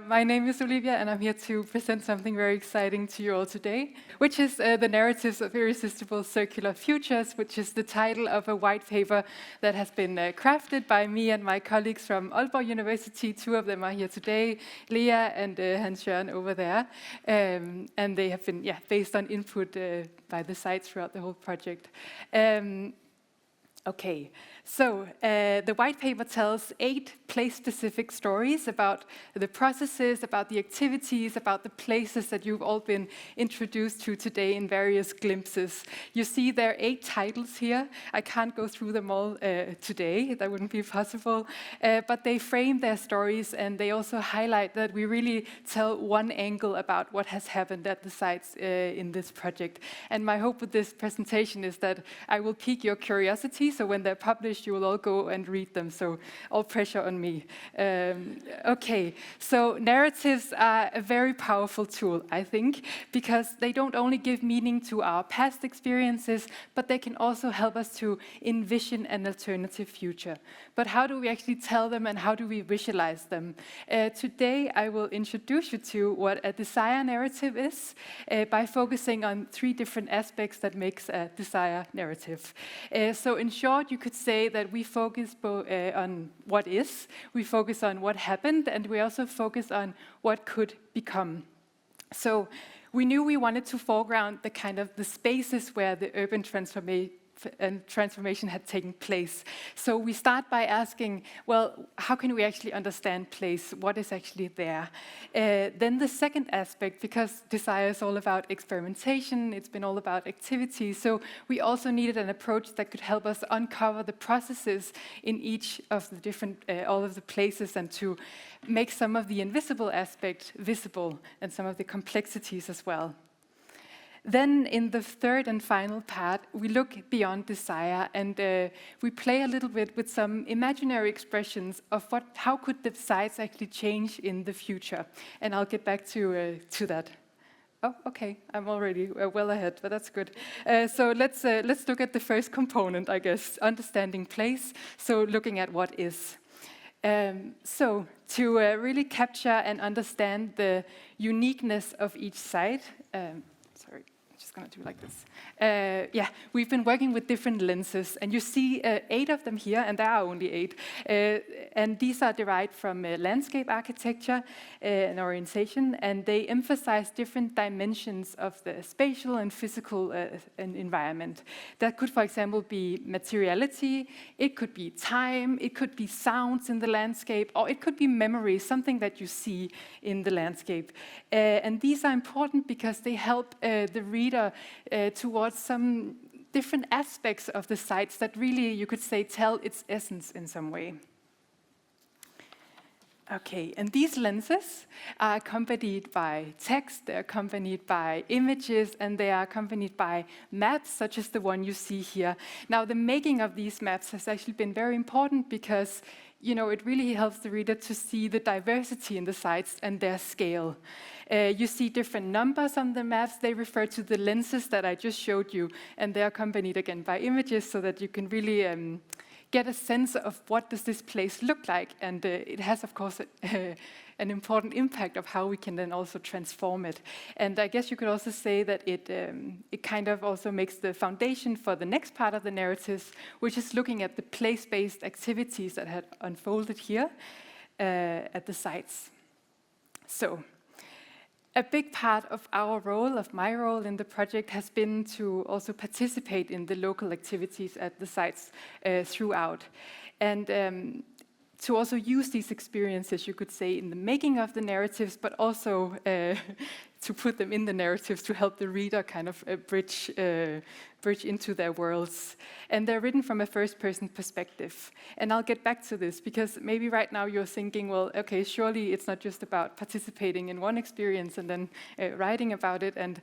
My name is Olivia, and I'm here to present something very exciting to you all today, which is the Narratives of Irresistible Circular Futures, which is the title of a white paper that has been crafted by me and my colleagues from Aalborg University. Two of them are here today, Lea and Hans-Jørgen over there. And they have been based on input by the sites throughout the whole project. Okay, so the white paper tells 8 place-specific stories about the processes, about the activities, about the places that you've all been introduced to today in various glimpses. You see there are 8 titles here. I can't go through them all today, that wouldn't be possible, but they frame their stories and they also highlight that we really tell one angle about what has happened at the sites in this project. And my hope with this presentation is that I will pique your curiosity, so when they're published, you will all go and read them, so all pressure on me. Okay, so narratives are a very powerful tool, I think, because they don't only give meaning to our past experiences, but they can also help us to envision an alternative future. But how do we actually tell them and how do we visualize them? Today, I will introduce you to what a desire narrative is by focusing on 3 different aspects that makes a desire narrative. So in short, you could say that we focus on what is, we focus on what happened, and we also focus on what could become. So we knew we wanted to foreground the kind of the spaces where the urban transformation had taken place. So we start by asking, well, how can we actually understand place? What is actually there? Then the second aspect, because desire is all about experimentation, it's been all about activity, so we also needed an approach that could help us uncover the processes in each of the different, all of the places, and to make some of the invisible aspect visible and some of the complexities as well. Then in the third and final part, we look beyond desire and we play a little bit with some imaginary expressions of how could the sites actually change in the future. And I'll get back to that. Oh, okay, I'm already well ahead, but that's good. So let's look at the first component, I guess, understanding place, so looking at what is. So to really capture and understand the uniqueness of each site, sorry, I'm just going to do like this. We've been working with different lenses, and you see 8 of them here, and there are only 8. And these are derived from landscape architecture and orientation, and they emphasize different dimensions of the spatial and physical environment. That could, for example, be materiality, it could be time, it could be sounds in the landscape, or it could be memory, something that you see in the landscape. And these are important because they help the reader towards some different aspects of the sites that really, you could say, tell its essence in some way. Okay, and these lenses are accompanied by text, they're accompanied by images, and they are accompanied by maps, such as the one you see here. Now, the making of these maps has actually been very important because, you know, it really helps the reader to see the diversity in the sites and their scale. You see different numbers on the maps. They refer to the lenses that I just showed you, and they're accompanied again by images so that you can really get a sense of what does this place look like. And it has, of course, an important impact of how we can then also transform it. And I guess you could also say that it kind of also makes the foundation for the next part of the narratives, which is looking at the place-based activities that had unfolded here at the sites. So, a big part of our role, of my role in the project, has been to also participate in the local activities at the sites throughout. And to also use these experiences, you could say, in the making of the narratives, but also to put them in the narratives to help the reader kind of bridge into their worlds. And they're written from a first-person perspective. And I'll get back to this, because maybe right now you're thinking, well, okay, surely it's not just about participating in one experience and then writing about it, and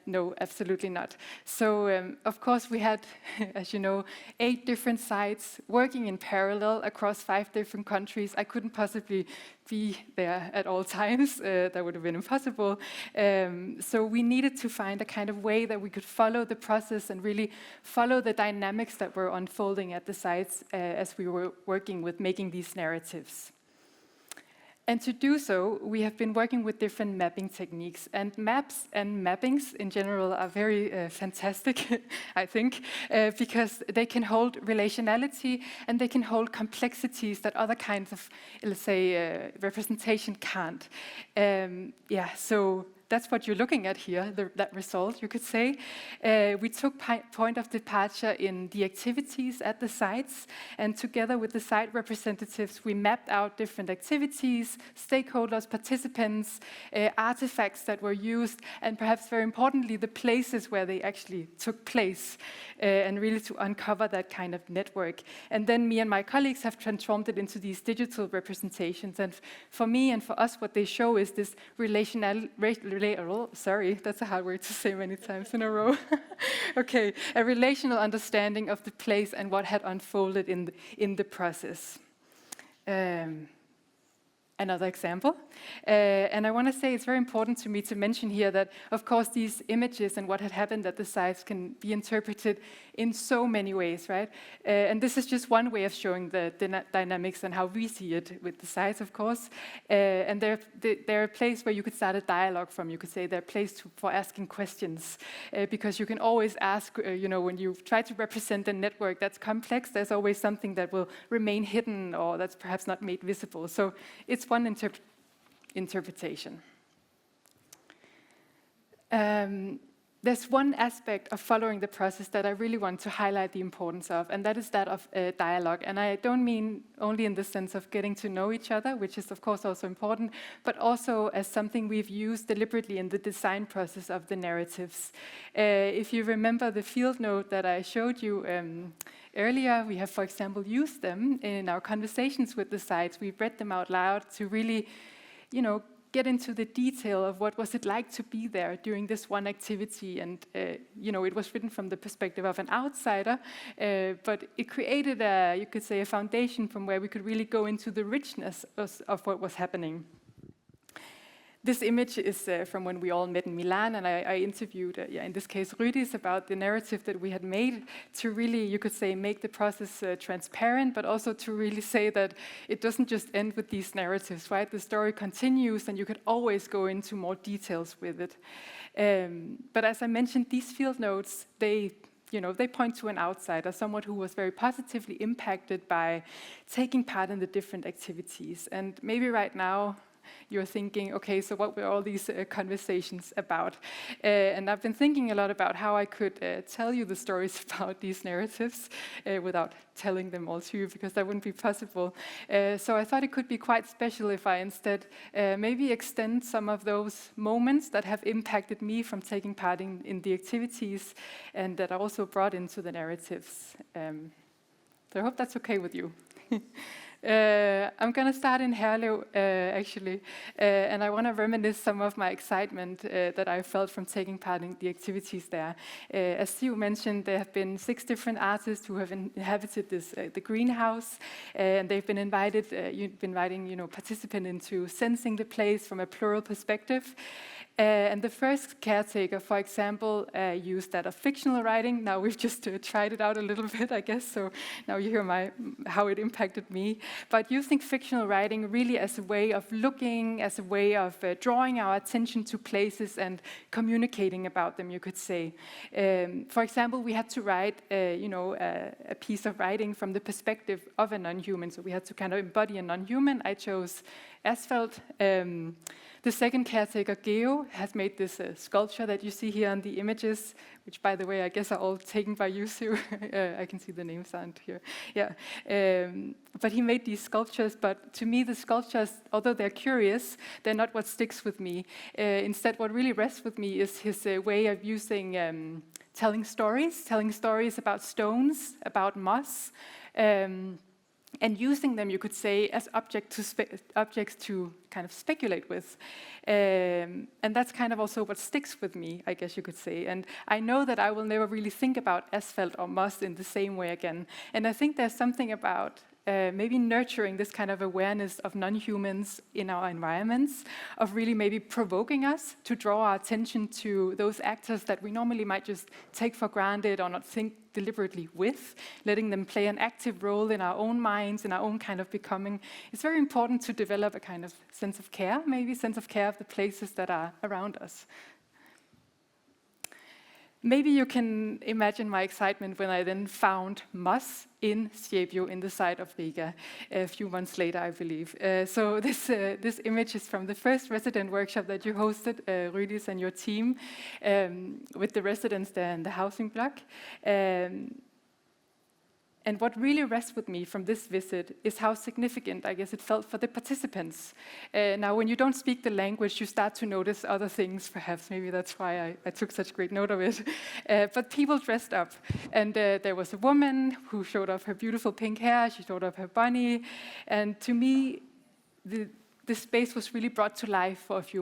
no, absolutely not. So, of course, we had, as you know, 8 different sites working in parallel across 5 different countries. I couldn't possibly be there at all times. That would have been impossible. So we needed to find a kind of way that we could follow the process and really follow the dynamics that were unfolding at the sites as we were working with making these narratives. And to do so, we have been working with different mapping techniques. And maps and mappings in general are very fantastic, I think, because they can hold relationality and they can hold complexities that other kinds of, let's say, representation can't. So that's what you're looking at here, that result, you could say. We took point of departure in the activities at the sites, and together with the site representatives, we mapped out different activities, stakeholders, participants, artifacts that were used, and perhaps very importantly, the places where they actually took place, and really to uncover that kind of network. And then me and my colleagues have transformed it into these digital representations. And for me and for us, what they show is this sorry, that's a hard word to say many times in a row. Okay, a relational understanding of the place and what had unfolded in the process. Another example. And I want to say it's very important to me to mention here that, of course, these images and what had happened at the sites can be interpreted in so many ways, right? And this is just one way of showing the dynamics and how we see it with the sites, of course. And they're a place where you could start a dialogue from. You could say they're a place for asking questions, because you can always ask, when you try to represent a network that's complex, there's always something that will remain hidden or that's perhaps not made visible. So it's one interpretation. There's one aspect of following the process that I really want to highlight the importance of, and that is that of dialogue. And I don't mean only in the sense of getting to know each other, which is of course also important, but also as something we've used deliberately in the design process of the narratives. If you remember the field note that I showed you earlier, we have, for example, used them in our conversations with the sites. We read them out loud to really, get into the detail of what was it like to be there during this one activity. And, it was written from the perspective of an outsider, but it created you could say, a foundation from where we could really go into the richness of what was happening. This image is from when we all met in Milan, and I interviewed, in this case, Rydis, about the narrative that we had made to really, you could say, make the process transparent, but also to really say that it doesn't just end with these narratives, right? The story continues, and you could always go into more details with it. But as I mentioned, these field notes, they point to an outsider, someone who was very positively impacted by taking part in the different activities. And maybe right now, you're thinking, okay, so what were all these conversations about? And I've been thinking a lot about how I could tell you the stories about these narratives without telling them all to you, because that wouldn't be possible. So I thought it could be quite special if I instead maybe extend some of those moments that have impacted me from taking part in the activities and that I also brought into the narratives. So I hope that's okay with you. I'm going to start in Herlev, actually, and I want to reminisce some of my excitement that I felt from taking part in the activities there. As Siv mentioned, there have been 6 different artists who have inhabited the greenhouse, and they've been inviting participants into sensing the place from a plural perspective. And the first caretaker, for example, used that of fictional writing. Now we've just tried it out a little bit, I guess, so now you hear how it impacted me. But using fictional writing really as a way of looking, as a way of drawing our attention to places and communicating about them, you could say. For example, we had to write, a piece of writing from the perspective of a non-human, so we had to kind of embody a non-human. I chose asphalt. The second caretaker, Geo, has made this sculpture that you see here on the images, which, by the way, I guess are all taken by you, Sue. I can see the names aren't here. Yeah, but he made these sculptures, but to me, the sculptures, although they're curious, they're not what sticks with me. Instead, what really rests with me is his way of using telling stories about stones, about moss, and using them, you could say, as objects to kind of speculate with. And that's kind of also what sticks with me, I guess you could say. And I know that I will never really think about asphalt or moss in the same way again. And I think there's something about maybe nurturing this kind of awareness of non-humans in our environments, of really maybe provoking us to draw our attention to those actors that we normally might just take for granted or not think deliberately with, letting them play an active role in our own minds, in our own kind of becoming. It's very important to develop a kind of sense of care, maybe sense of care of the places that are around us. Maybe you can imagine my excitement when I then found moss in Skjebio in the site of Riga a few months later, I believe. So this image is from the first resident workshop that you hosted, Rydis and your team, with the residents there in the housing block. And what really rests with me from this visit is how significant, I guess, it felt for the participants. Now, when you don't speak the language, you start to notice other things, perhaps. Maybe that's why I took such great note of it. But people dressed up. And there was a woman who showed off her beautiful pink hair. She showed off her bunny. And to me, the space was really brought to life for a few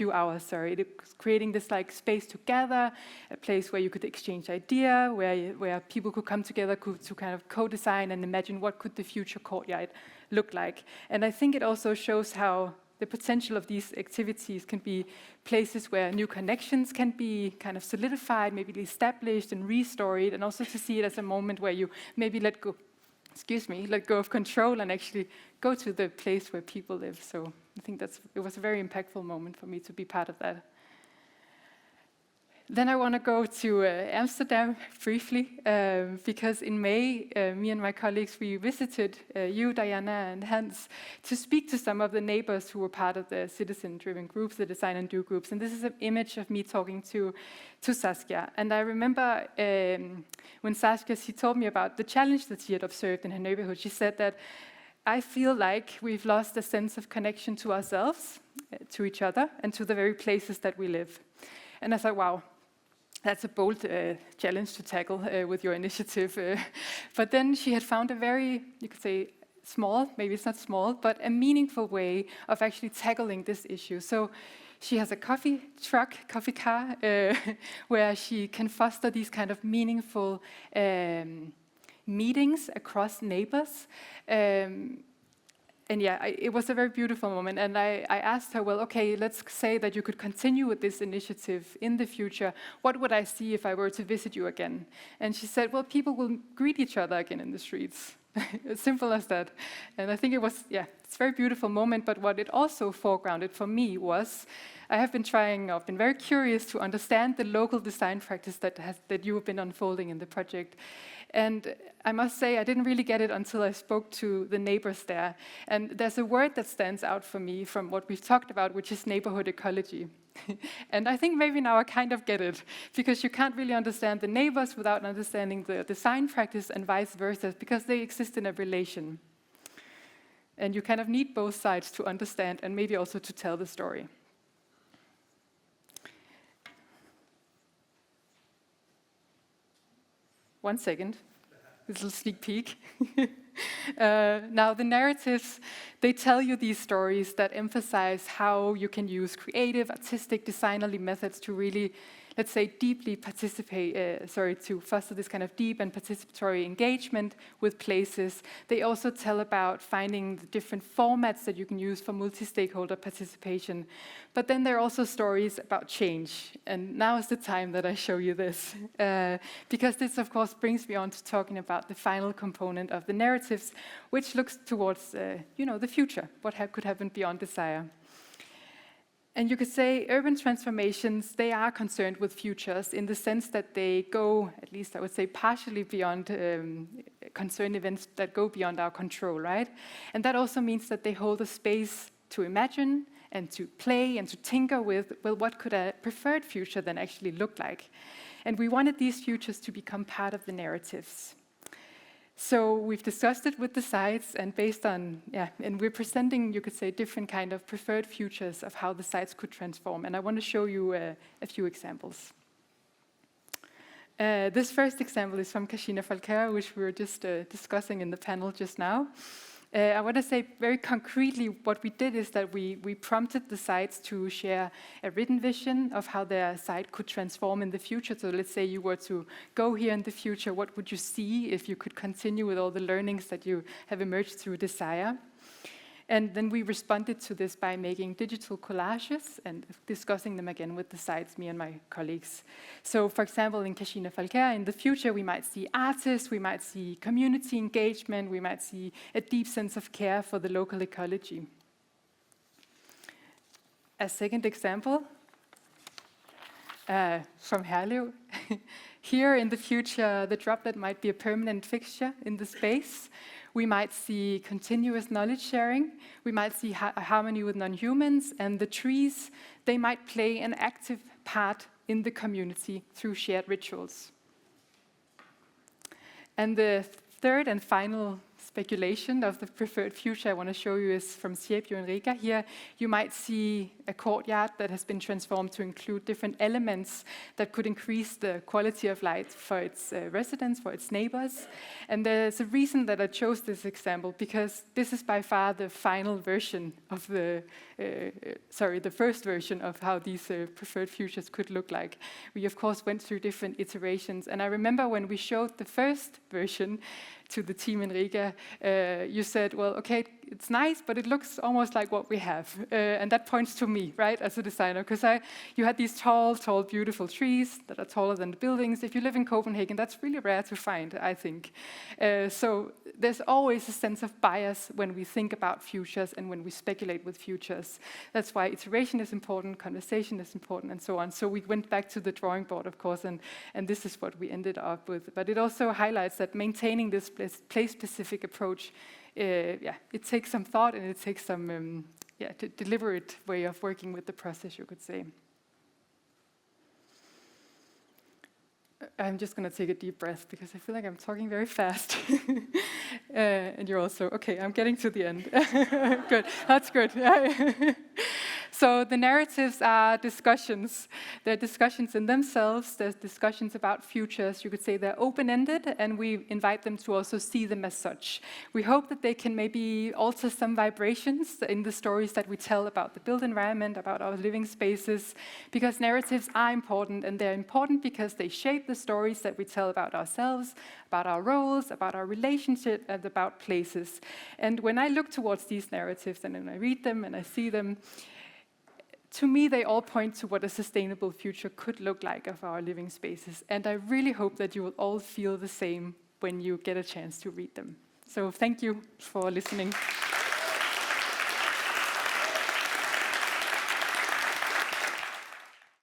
hours. It was creating this like space to gather, a place where you could exchange idea, where people could come together to kind of co-design and imagine what could the future courtyard look like. And I think it also shows how the potential of these activities can be places where new connections can be kind of solidified, maybe established and restored, and also to see it as a moment where you maybe let go of control and actually go to the place where people live. So I think it was a very impactful moment for me to be part of that. Then I want to go to Amsterdam briefly, because in May, me and my colleagues, we visited you, Diana, and Hans, to speak to some of the neighbors who were part of the citizen-driven groups, the Design and Do groups. And this is an image of me talking to Saskia. And I remember when Saskia, she told me about the challenge that she had observed in her neighborhood. She said that, I feel like we've lost a sense of connection to ourselves, to each other, and to the very places that we live. And I thought, wow, that's a bold challenge to tackle with your initiative. But then she had found a very, you could say, small, maybe it's not small, but a meaningful way of actually tackling this issue. So she has a coffee car, where she can foster these kind of meaningful meetings across neighbors. And yeah, it was a very beautiful moment. And I asked her, well, okay, let's say that you could continue with this initiative in the future. What would I see if I were to visit you again? And she said, well, people will greet each other again in the streets. As simple as that. And I think it was, it's a very beautiful moment. But what it also foregrounded for me was, I've been very curious to understand the local design practice that you have been unfolding in the project. And I must say, I didn't really get it until I spoke to the neighbors there. And there's a word that stands out for me from what we've talked about, which is neighborhood ecology. And I think maybe now I kind of get it, because you can't really understand the neighbors without understanding the design practice and vice versa, because they exist in a relation. And you kind of need both sides to understand and maybe also to tell the story. One second, this little sneak peek. Now, the narratives, they tell you these stories that emphasize how you can use creative, artistic, designerly methods to really, let's say, deeply to foster this kind of deep and participatory engagement with places. They also tell about finding the different formats that you can use for multi-stakeholder participation. But then there are also stories about change. And now is the time that I show you this. Because this, of course, brings me on to talking about the final component of the narratives, which looks towards, the future, what could happen beyond desire. And you could say urban transformations, they are concerned with futures in the sense that they go, at least I would say, partially beyond concern events that go beyond our control, right? And that also means that they hold a space to imagine and to play and to tinker with, well, what could a preferred future then actually look like? And we wanted these futures to become part of the narratives. So we've discussed it with the sites, and based on, and we're presenting, you could say, different kind of preferred futures of how the sites could transform. And I want to show you a few examples. This first example is from Cascina Falcao, which we were just discussing in the panel just now. I want to say very concretely what we did is that we prompted the sites to share a written vision of how their site could transform in the future. So let's say you were to go here in the future, what would you see if you could continue with all the learnings that you have emerged through Desire? And then we responded to this by making digital collages and discussing them again with the sites, me and my colleagues. So for example, in Cascina Falkær, in the future, we might see artists, we might see community engagement, we might see a deep sense of care for the local ecology. A second example from Herlev. Here in the future, the droplet might be a permanent fixture in the space. We might see continuous knowledge sharing. We might see harmony with non-humans, and the trees, they might play an active part in the community through shared rituals. And the third and final speculation of the preferred future I want to show you is from Siebio and Riga. Here you might see a courtyard that has been transformed to include different elements that could increase the quality of life for its residents, for its neighbors. And there's a reason that I chose this example, because this is by far the final version of the first version of how these preferred futures could look like. We of course went through different iterations, and I remember when we showed the first version to the team in Riga, you said, well, okay, it's nice, but it looks almost like what we have. And that points to me, right, as a designer, because you had these tall, beautiful trees that are taller than the buildings. If you live in Copenhagen, that's really rare to find, I think. So there's always a sense of bias when we think about futures and when we speculate with futures. That's why iteration is important, conversation is important, and so on. So we went back to the drawing board, of course, and this is what we ended up with. But it also highlights that maintaining this place-specific approach, it takes some thought, and it takes some deliberate way of working with the process, you could say. I'm just going to take a deep breath because I feel like I'm talking very fast. And you're also, okay, I'm getting to the end. Good, that's good. So the narratives are discussions. They're discussions in themselves. There's discussions about futures. You could say they're open-ended, and we invite them to also see them as such. We hope that they can maybe alter some vibrations in the stories that we tell about the built environment, about our living spaces, because narratives are important, and they're important because they shape the stories that we tell about ourselves, about our roles, about our relationship, and about places. And when I look towards these narratives, and when I read them and I see them, to me, they all point to what a sustainable future could look like of our living spaces. And I really hope that you will all feel the same when you get a chance to read them. So thank you for listening.